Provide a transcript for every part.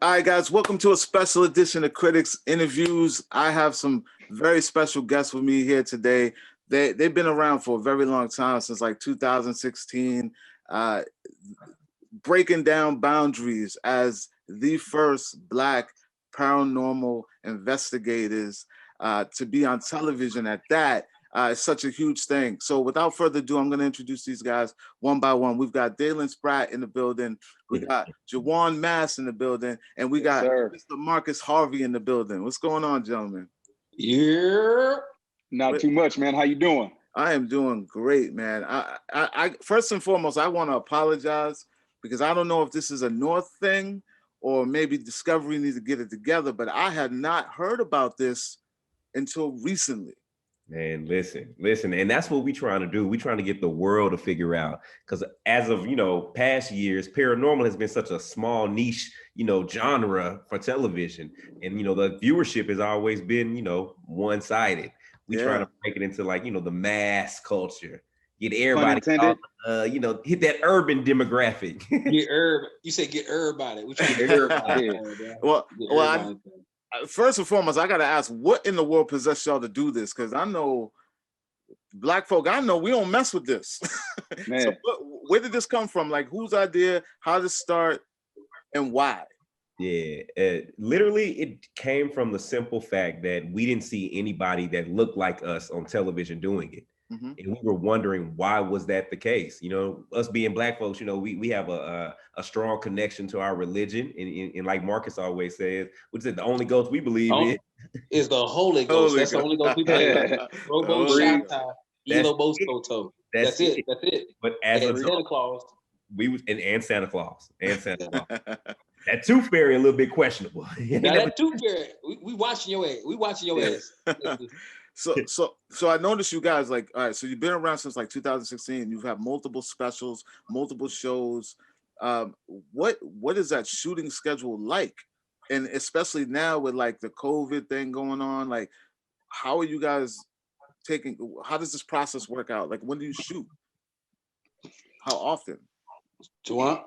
All right, guys, welcome to a special edition of CritiX Interviews. I have some very special guests with me here today. They've been around for a very long time, since like 2016, breaking down boundaries as the first Black paranormal investigators to be on television at that. It's such a huge thing. So without further ado, I'm going to introduce these guys one by one. We've got Dalen Spratt in the building. We got Jawan Mass in the building. And we got Mr. Marcus Harvey in the building. What's going on, gentlemen? Yeah. Not too much, man. How you doing? I am doing great, man. I first and foremost, I want to apologize because I don't know if this is a North thing or maybe Discovery needs to get it together, but I had not heard about this until recently. Man, listen, and that's what we're trying to do. We're trying to get the world to figure out, because as of, past years, paranormal has been such a small niche, genre for television. And, the viewership has always been, one-sided. We try to break it into the mass culture, get everybody, hit that urban demographic. Get urban. You say get everybody. We try to get everybody. First and foremost, I gotta ask, what in the world possessed y'all to do this? Because I know Black folk, we don't mess with this. So where did this come from? Like, whose idea? How to start, and why? Yeah, literally, it came from the simple fact that we didn't see anybody that looked like us on television doing it. Mm-hmm. And we were wondering, why was that the case? Us being Black folks, we have a strong connection to our religion. And like Marcus always says, which is the only ghost we believe in. Is the Holy Ghost. That's the only ghost we believe in. Robo Shanta, Elo Boskoto. That's it. But as a Santa Claus. And Santa Claus. That Tooth Fairy a little bit questionable. Now that Tooth Fairy, we watching your ass. We watching your ass. So I noticed you guys, all right, so you've been around since 2016. You've had multiple specials, multiple shows. What is that shooting schedule like? And especially now with the COVID thing going on, how are you guys how does this process work out? When do you shoot? How often? Juwan?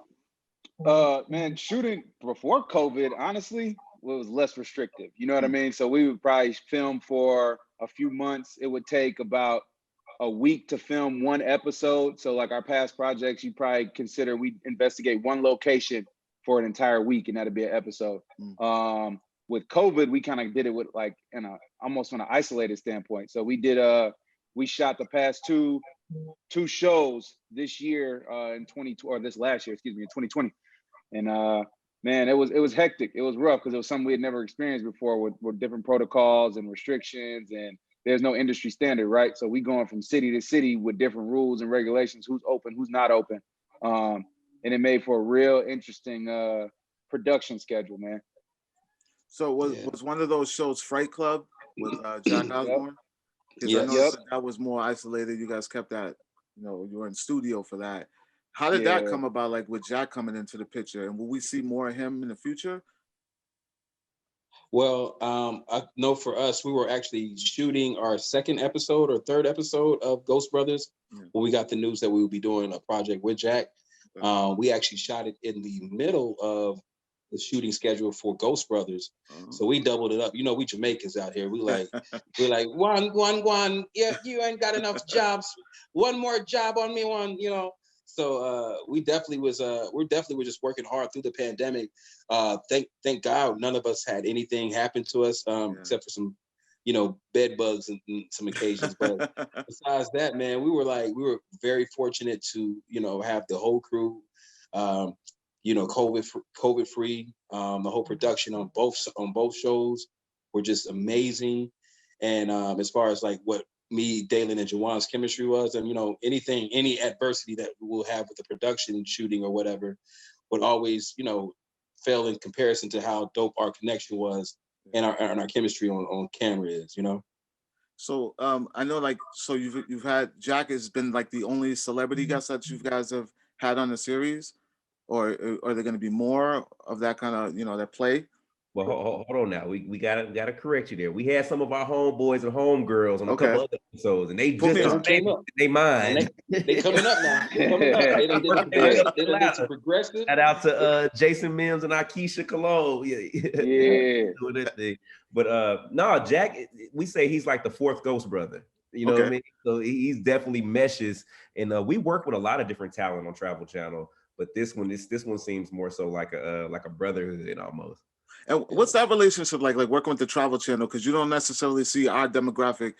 Man, shooting before COVID, honestly, was less restrictive. You know what I mean? So we would probably film for a few months. It would take about a week to film one episode. So our past projects, you probably consider we investigate one location for an entire week, and that'd be an episode. With COVID, we kind of did it with almost on an isolated standpoint. So we shot the past two shows this year in 2020. And man, it was hectic. It was rough because it was something we had never experienced before with different protocols and restrictions, and there's no industry standard, right? So we going from city to city with different rules and regulations, who's open, who's not open. And it made for a real interesting production schedule, man. So was one of those shows Fright Club with Jack Osborne? Because I noticed that was more isolated. You guys kept that, you were in studio for that. How did that come about, with Jack coming into the picture? And will we see more of him in the future? Well, I know for us, we were actually shooting our second episode or third episode of Ghost Brothers when we got the news that we would be doing a project with Jack. We actually shot it in the middle of the shooting schedule for Ghost Brothers. So we doubled it up. We Jamaicans out here. We're like, one. Yeah, you ain't got enough jobs. One more job on me, one, So we definitely were just working hard through the pandemic. Thank God none of us had anything happen to us except for some, bed bugs and some occasions. But besides that, man, we were very fortunate to, have the whole crew, COVID free. The whole production on both shows were just amazing. And as far as what me, Dalen, and Jawan's chemistry was, and any adversity that we'll have with the production shooting or whatever would always, fail in comparison to how dope our connection was and our chemistry on camera is, So I know so you've had Jack has been the only celebrity guest that you guys have had on the series, or are there going to be more of that kind of that play? Well, hold on now. We gotta correct you there. We had some of our homeboys and homegirls on a couple other episodes, and they Put just me on. came up. They mind. They coming up now. They coming up. They done did some progressive. They done did some progressive. Shout out to Jason Mims and Akeisha Cologne. Yeah. Doing that thing. But no, Jack, we say he's like the fourth Ghost brother. You know what I mean? So he's definitely meshes, and we work with a lot of different talent on Travel Channel. But this one seems more so like a brotherhood almost. And what's that relationship like working with the Travel Channel? Because you don't necessarily see our demographic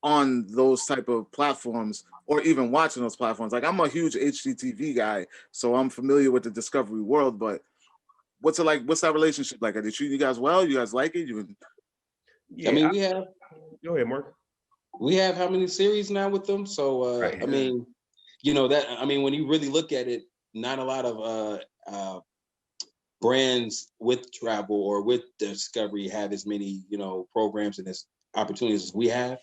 on those type of platforms or even watching those platforms. Like I'm a huge HGTV guy, so I'm familiar with the Discovery world, but what's it like? What's that relationship like? Are they treating you guys well? You guys like it? I mean, we have. Go ahead, Mark. We have how many series now with them? So I mean, when you really look at it, not a lot of brands with travel or with Discovery have as many, programs and as opportunities as we have.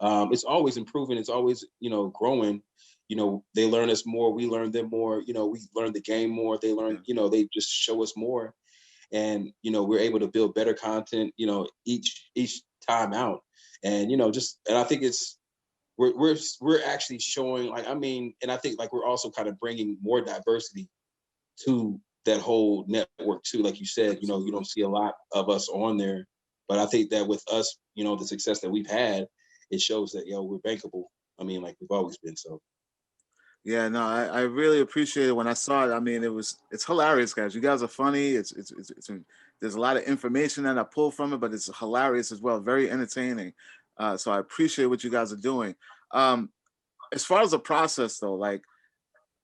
It's always improving. It's always, growing. They learn us more. We learn them more. We learn the game more. They learn, they just show us more. And, we're able to build better content, each time out. And, and I think we're actually showing and I think we're also kind of bringing more diversity to that whole network too. Like you said, you don't see a lot of us on there, but I think that with us, the success that we've had, it shows that, we're bankable. I mean, like we've always been. So. Yeah, no, I really appreciate it when I saw it. I mean, it's hilarious, guys. You guys are funny. It's there's a lot of information that I pull from it, but it's hilarious as well. Very entertaining. So I appreciate what you guys are doing. As far as the process though,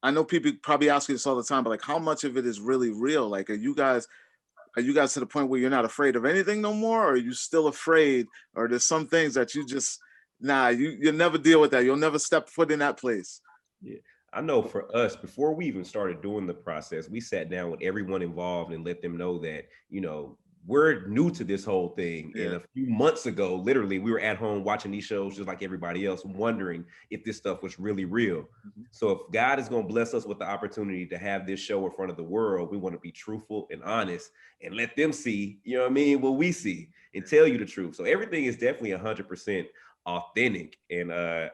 I know people probably ask you this all the time, but how much of it is really real? Like, are you guys to the point where you're not afraid of anything no more? Or are you still afraid? Or there's some things that you just, you'll never deal with that. You'll never step foot in that place. Yeah. I know for us, before we even started doing the process, we sat down with everyone involved and let them know that, we're new to this whole thing. Yeah. And a few months ago, literally, we were at home watching these shows just like everybody else, wondering if this stuff was really real. Mm-hmm. So if God is going to bless us with the opportunity to have this show in front of the world, we want to be truthful and honest and let them see, what we see and tell you the truth. So everything is definitely 100% authentic. And I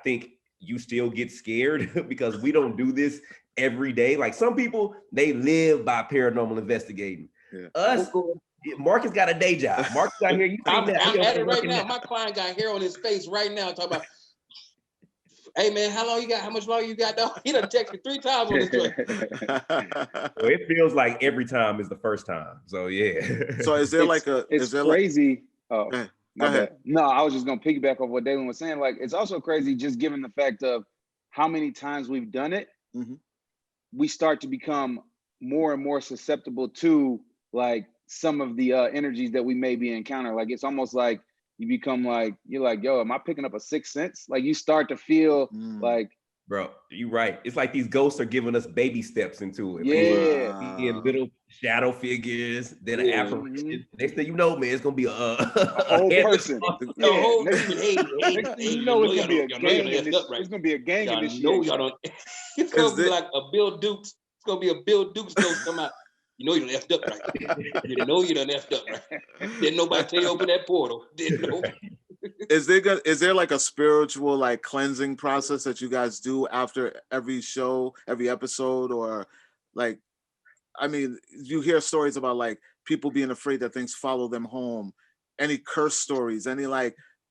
think you still get scared because we don't do this every day. Like some people, they live by paranormal investigating. Yeah. Us, Marcus got a day job. Marcus out here. I'm at it right now. My client got hair on his face right now. Talking about, hey man, how long you got? How much longer you got? Dog? He done texted 3 times on this joint. Well, it feels like every time is the first time. So yeah. So is there it's crazy? Go ahead. No, I was just gonna piggyback off what Dalen was saying. It's also crazy just given the fact of how many times we've done it. Mm-hmm. We start to become more and more susceptible to some of the energies that we maybe encounter. It's almost like you become you're like, yo, am I picking up a sixth sense? You start to feel Bro, you're right. It's like these ghosts are giving us baby steps into it. Yeah. Seeing little shadow figures, then an apparition. Mm-hmm. Next thing you know, man, it's gonna be a whole person. The whole next thing you know, it's gonna be a gang in this. It's gonna be a gang in this shit. Y'all don't. It's gonna be like a Bill Dukes. It's gonna be a Bill Dukes ghost come out. You know you done effed up right. You know you done effed up right. Didn't nobody tell you open that portal. Didn't nobody. Is there a spiritual cleansing process that you guys do after every show, every episode, or you hear stories about people being afraid that things follow them home. Any curse stories? Any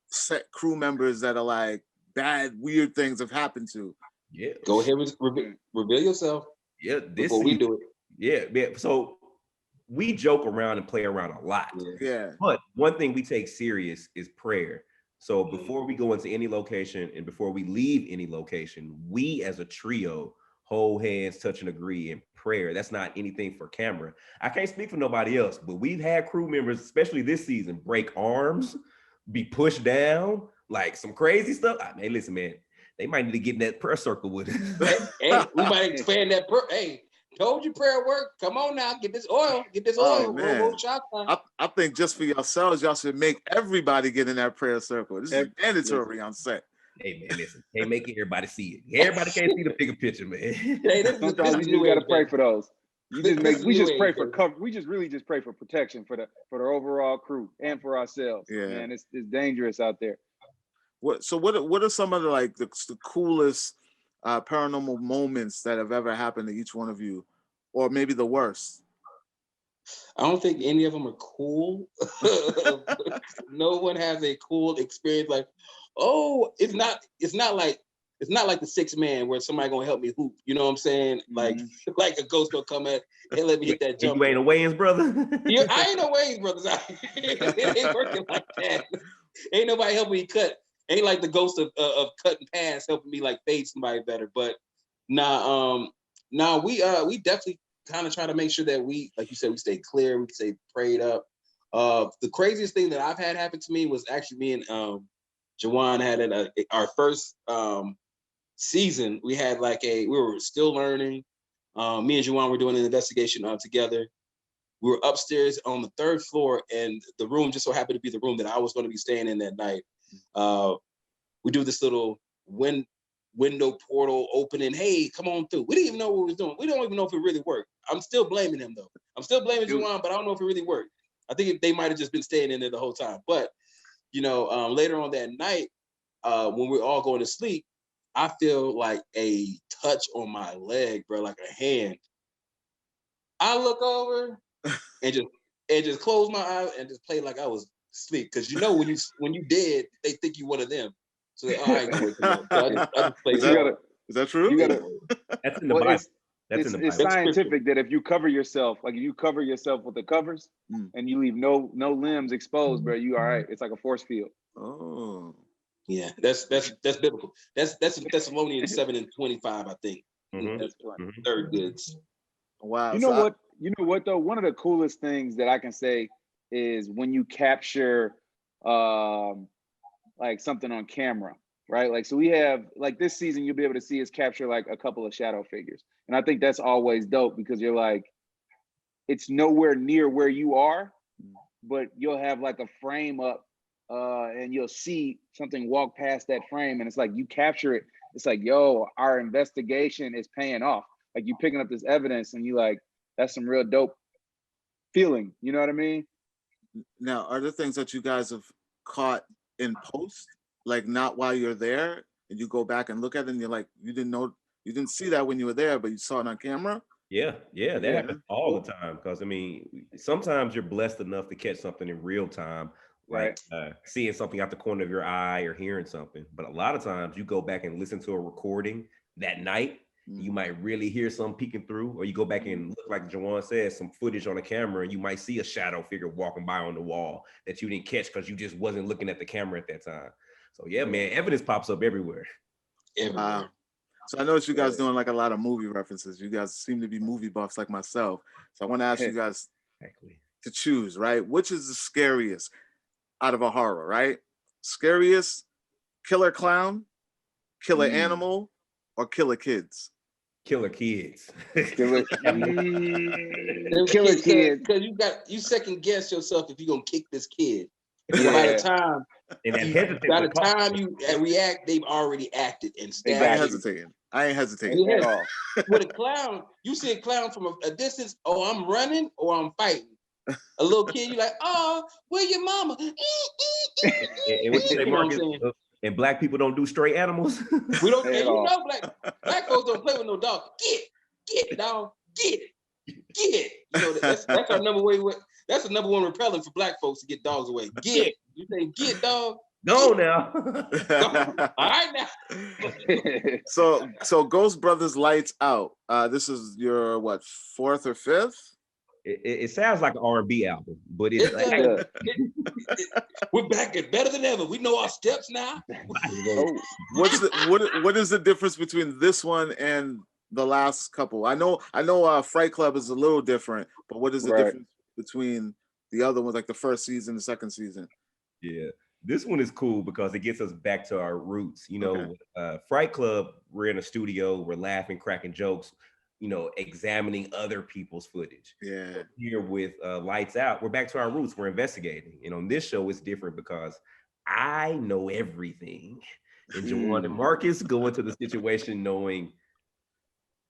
set crew members that are bad, weird things have happened to? Yeah. Go ahead and reveal yourself. Yeah. Before we do it. Yeah. So we joke around and play around a lot. Yeah. But one thing we take serious is prayer. So before we go into any location and before we leave any location, we as a trio hold hands, touch and agree in prayer. That's not anything for camera. I can't speak for nobody else, but we've had crew members, especially this season, break arms, be pushed down, some crazy stuff. Hey, listen, man, they might need to get in that prayer circle with us. Hey, we might expand that prayer. Hey, told you prayer work. Come on now, get this oil. Oh, man. I think just for yourselves, y'all should make everybody get in that prayer circle. This is mandatory on set. Hey man, listen, can't make everybody see it. Everybody can't see the bigger picture, man. Hey, sometimes you gotta pray for those. You just make. This We new just pray age, for baby. cover. We just really just pray for protection for the overall crew and for ourselves. Yeah. Man, it's dangerous out there. What are some of the like the coolest paranormal moments that have ever happened to each one of you, or maybe the worst? I don't think any of them are cool. No one has a cool experience. Like, oh, it's not like the 6 man where somebody gonna help me hoop. You know what I'm saying? Like, like a ghost gonna come in and let me hit that And jump. you ain't a Wayans brother. Yeah, I ain't no Wayans brothers. It ain't working like that. Ain't nobody helping me cut. Ain't like the ghost of cutting pass helping me like fade somebody better. But we definitely kind of try to make sure that we, like you said, we stay clear, we stay prayed up. The craziest thing that I've had happen to me was actually me and Jawan had our first season. We had we were still learning. Me and Jawan were doing an investigation together. We were upstairs on the 3rd floor, and the room just so happened to be the room that I was going to be staying in that night. We do this little window portal opening. Hey, come on through. We didn't even know what we was doing. We don't even know if it really worked. I'm still blaming him though. I'm still blaming Juwan, but I don't know if it really worked. I think they might have just been staying in there the whole time. But later on that night, when we're all going to sleep, I feel like a touch on my leg, bro, like a hand. I look over and just close my eyes and just play like I was asleep. Because when you dead, they think you one of them. So I ain't gonna wake them up. So I just play. Is that true? You gotta. That's in the Bible. That's in the Bible. It's scientific that if you cover yourself, like if you cover yourself with the covers and you leave no limbs exposed, bro, you all right. It's like a force field. Oh. Yeah, that's biblical. That's in Thessalonians 7:25, I think. That's third goods. Wow. You know what though? One of the coolest things that I can say is when you capture like something on camera, right? Like, so we have like this season, you'll be able to see us capture like a couple of shadow figures. And I think that's always dope because you're like, it's nowhere near where you are, but you'll have like a frame up and you'll see something walk past that frame. And it's like, you capture it. It's like, yo, our investigation is paying off. Like you picking up this evidence and you like, that's some real dope feeling. You know what I mean? Now, are there things that you guys have caught in post, like not while you're there, and you go back and look at it and you're like, you didn't see that when you were there, but you saw it on camera? Yeah, that happens all the time. Because I mean, sometimes you're blessed enough to catch something in real time, like seeing something out the corner of your eye or hearing something. But a lot of times you go back and listen to a recording that night. You might really hear some peeking through, or you go back and look, like Jawan said, some footage on a camera, and you might see a shadow figure walking by on the wall that you didn't catch because you just wasn't looking at the camera at that time. So yeah, man, evidence pops up everywhere. Wow. So I noticed you guys doing like a lot of movie references. You guys seem to be movie buffs like myself. So I want to ask you guys to choose, right? Which is the scariest out of a horror, right? Scariest, killer clown, killer animal, or killer kids? Killer kids. Killer kids. Because you second guess yourself if you're gonna kick this kid. And by the time you react, they've already acted and stabbed. I ain't hesitating at all. With a clown, you see a clown from a distance. Oh, I'm running or I'm fighting. A little kid, you like, oh, where your mama? And what you say, Marcus? And black people don't do stray animals. We don't. And black folks don't play with no dog. Get dog, get it. You know that's our number one. That's the number one repellent for black folks to get dogs away. Get. You say get dog. Go now. All right now. So Ghost Brothers Lights Out. This is your what, 4th or 5th? It sounds like an R&B album, but we're back and better than ever. We know our steps now. What is the difference between this one and the last couple? I know Fright Club is a little different, but what is the difference between the other ones, like the first season, the second season? Yeah, this one is cool because it gets us back to our roots. Fright Club, we're in a studio, we're laughing, cracking jokes, examining other people's footage. Yeah. Here with Lights Out, we're back to our roots. We're investigating. And on this show, it's different because I know everything. And Jawan and Marcus go into the situation knowing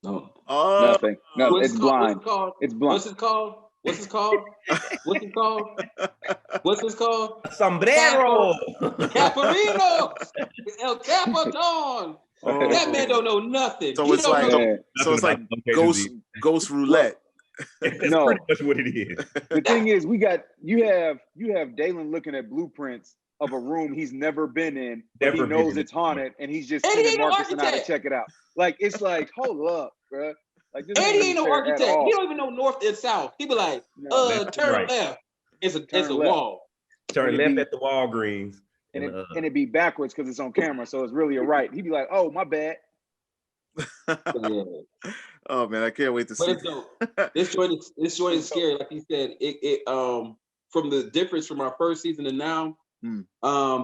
No. Nothing. No, What's it's it called? blind. What's it called? It's blind. What's it called? What's it called? What's it called? What's it called? Sombrero. Caparino. El Capitan. Oh. That man don't know nothing. So He it's don't like know. so it's like ghost roulette. That's No. pretty much what it is. The thing is, you have Dalen looking at blueprints of a room he's never been in, but he knows it's haunted, and he's just And he sending ain't no Marcus and I to architect. check it out. Like, it's like, hold up, bro. Like, this And he ain't no fair at architect. all. He don't even know north and south. He be like, No. turn right. left. It's a Turn left. wall. Turn And left be- at the Walgreens. And it'd be backwards because it's on camera, so it's really a right. He'd be like, oh, my bad. Yeah. Oh man, I can't wait to But see. it's dope. This joint is scary. Like you said, it from the difference from our first season to now.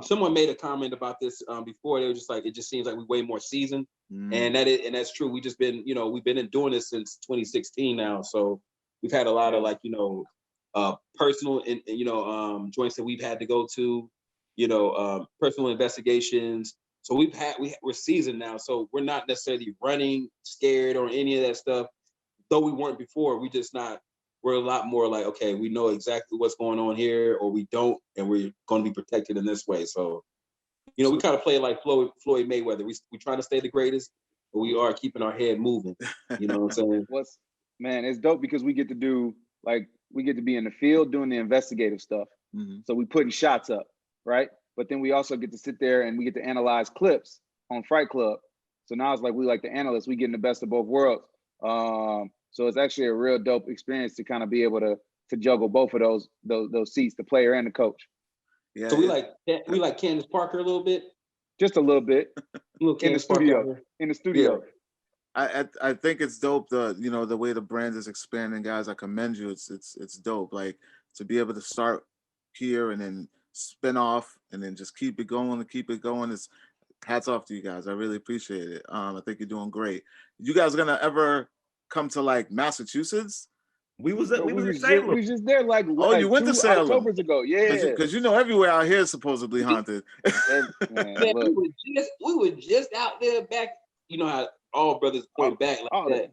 Someone made a comment about this before. They were just like, it just seems like we way more seasoned, and that's true. We just been, we've been doing this since 2016 now, so we've had a lot of personal and joints that we've had to go to, personal investigations. So we're seasoned now, so we're not necessarily running scared or any of that stuff. Though we weren't before, we're a lot more like, okay, we know exactly what's going on here, or we don't, and we're going to be protected in this way. So, we kind of play like Floyd Mayweather. We try to stay the greatest, but we are keeping our head moving. You know what I'm saying? Man, it's dope because we get to be in the field doing the investigative stuff. So we putting shots up, right? But then we also get to sit there and we get to analyze clips on Fright Club. So now it's like we like the analysts, we getting the best of both worlds. So it's actually a real dope experience to kind of be able to juggle both of those seats, the player and the coach. Yeah. So we like Candace Parker a little bit. Just a little bit. In the studio. I think it's dope the way the brand is expanding, guys. I commend you. It's dope. Like to be able to start here and then spin off and then just keep it going. It's hats off to you guys. I really appreciate it. I think you're doing great. You guys gonna ever come to like Massachusetts? We was in Salem. We was just there like you went to 2 Salem. Octobers ago. Yeah. Because everywhere out here is supposedly haunted. Man, we were just out there back. You know how all brothers point back like that.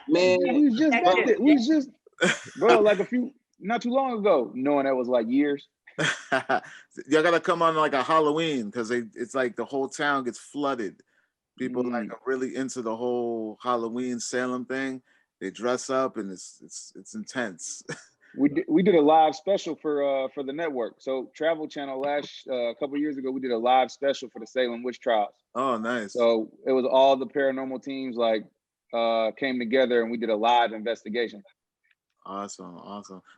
Man, we was just back there. We was just, bro, like not too long ago, knowing that was like years. Y'all gotta come on like a Halloween because it's like the whole town gets flooded. People like are really into the whole Halloween Salem thing. They dress up and it's intense. We did a live special for the network. So Travel Channel a couple years ago, we did a live special for the Salem witch trials. Oh, nice. So it was all the paranormal teams came together and we did a live investigation. Awesome.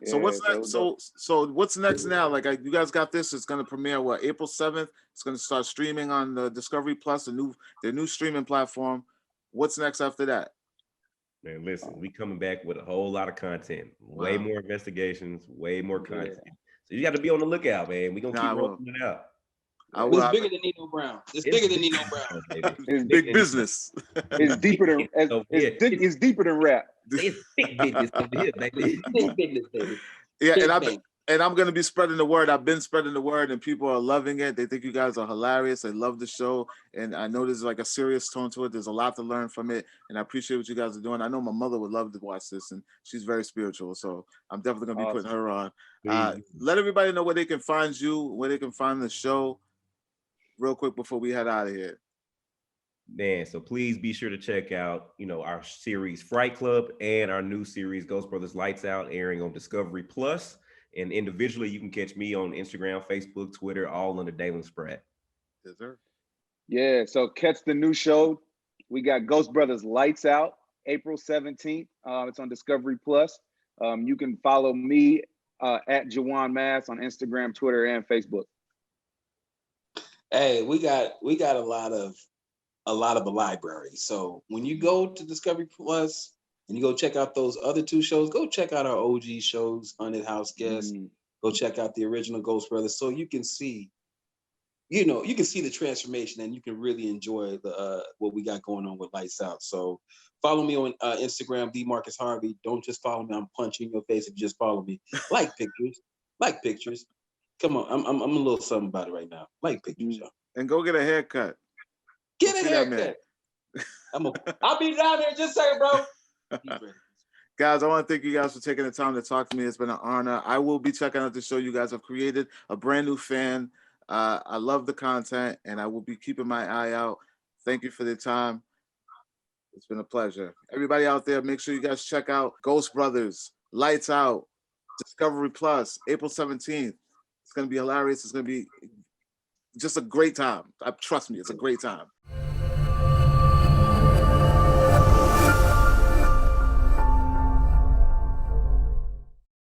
Yeah, so what's next? So what's next now? Like you guys got this. It's gonna premiere April 7th. It's gonna start streaming on the Discovery Plus, their new streaming platform. What's next after that? Man, listen, we coming back with a whole lot of content, way more investigations, way more content. So you got to be on the lookout, man. We're gonna keep rolling it out. It's bigger than Nino Brown. It's bigger than Nino Brown. It's big business. It's deeper than it's deeper than rap. It's big business over here, baby. Big business, baby. Yeah, and I'm gonna be spreading the word. I've been spreading the word, and people are loving it. They think you guys are hilarious. They love the show, and I know there's like a serious tone to it. There's a lot to learn from it, and I appreciate what you guys are doing. I know my mother would love to watch this, and she's very spiritual, so I'm definitely gonna be putting her on. Let everybody know where they can find you, where they can find the show, real quick before we head out of here. Man, so please be sure to check out, our series Fright Club and our new series Ghost Brothers Lights Out, airing on Discovery Plus. And individually, you can catch me on Instagram, Facebook, Twitter, all under Dalen Spratt. Yes, sir. Yeah, so catch the new show. We got Ghost Brothers Lights Out, April 17th. It's on Discovery Plus. You can follow me at Jawan Mass on Instagram, Twitter, and Facebook. Hey, we got a lot of a library. So when you go to Discovery Plus and you go check out those other 2 shows, go check out our OG shows, Haunted House Guest. Go check out the original Ghost Brothers, so you can see, the transformation, and you can really enjoy the what we got going on with Lights Out. So follow me on Instagram, Marcus Harvey. Don't just follow me; I'm punching your face if you just follow me. Like pictures. Come on, I'm a little something about it right now. Like pictures, y'all. And go get a haircut. Get a haircut. I'll be down there. Just say, bro. Guys, I want to thank you guys for taking the time to talk to me. It's been an honor. I will be checking out the show you guys have created. A brand new fan. I love the content, and I will be keeping my eye out. Thank you for the time. It's been a pleasure. Everybody out there, make sure you guys check out Ghost Brothers, Lights Out, Discovery Plus, April 17th. It's going to be hilarious. It's going to be just a great time. Trust me, it's a great time.